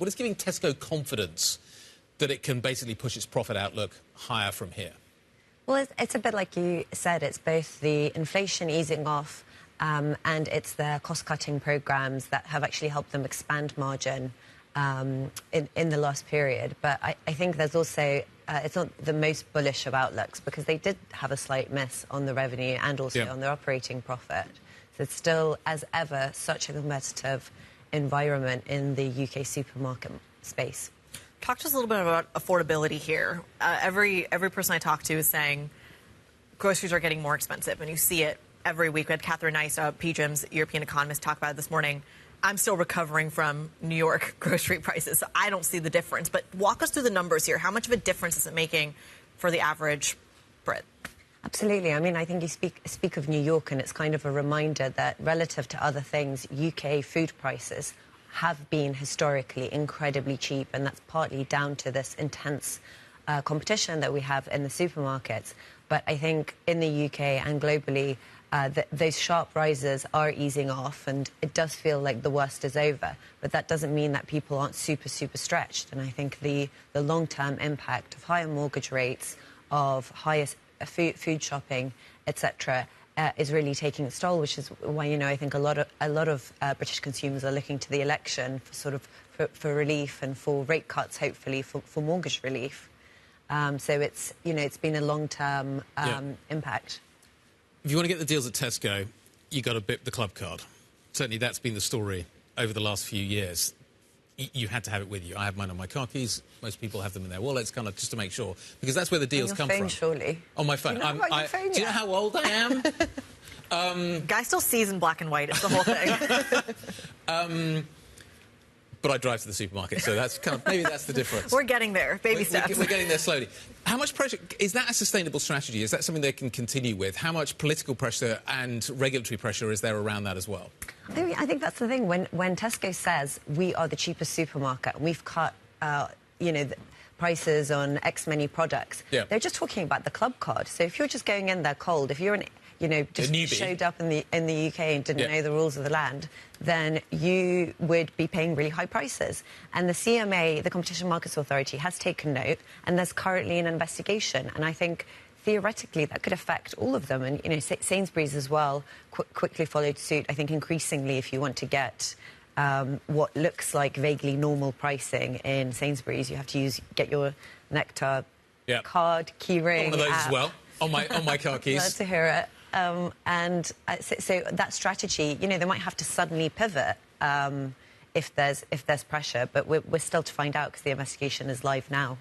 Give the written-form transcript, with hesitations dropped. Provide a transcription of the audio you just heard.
What is giving Tesco confidence that it can basically push its profit outlook higher from here? Well, it's a bit like you said. It's both the inflation easing off and it's the cost-cutting programmes that have actually helped them expand margin in the last period. But I think there's also, it's not the most bullish of outlooks because they did have a slight miss on the revenue and also on their operating profit. So it's still, as ever, such a competitive environment in the UK supermarket space. Talk to us a little bit about affordability here. Every person I talk to is saying groceries are getting more expensive, and you see it every week. We had Catherine Nice, PGIM's European economist, talk about it this morning. I'm still recovering from New York grocery prices, so I don't see the difference. But walk us through the numbers here. How much of a difference is it making for the average Brit? Absolutely. I mean, I think you speak of New York, and it's kind of a reminder that relative to other things, UK food prices have been historically incredibly cheap, and that's partly down to this intense competition that we have in the supermarkets. But I think in the UK and globally, those sharp rises are easing off, and it does feel like the worst is over. But that doesn't mean that people aren't super stretched. And I think the long-term impact of higher mortgage rates, of higher food shopping, etc., is really taking its toll, which is why, you know, I think a lot of British consumers are looking to the election for relief and for rate cuts, hopefully for mortgage relief. So it's, you know, it's been a long-term impact. If you want to get the deals at Tesco, you got to bip the club card. Certainly, that's been the story over the last few years. You had to have it with you. I have mine on my car keys. Most people have them in their wallets, kind of just to make sure, because that's where the deals come from. Surely. On my phone. Do you know how old I am? Guy still sees in black and white. It's the whole thing. But I drive to the supermarket, so that's kind of, maybe that's the difference. We're getting there, baby steps. We're getting there slowly. How much pressure, is that a sustainable strategy? Is that something they can continue with? How much political pressure and regulatory pressure is there around that as well? I think that's the thing. When Tesco says we are the cheapest supermarket and we've cut, you know, the prices on X many products, they're just talking about the club card. So if you're just going in there cold, if you're an you know, just showed up in the UK and didn't know the rules of the land, then you would be paying really high prices. And the CMA, the Competition Markets Authority, has taken note, and there's currently an investigation. And I think theoretically that could affect all of them. And, you know, Sainsbury's as well quickly followed suit. I think increasingly, if you want to get what looks like vaguely normal pricing in Sainsbury's, you have to get your Nectar card, key ring. One of those as well, on my car keys. Glad to hear it. So that strategy, you know, they might have to suddenly pivot if there's pressure, but we're still to find out because the investigation is live now.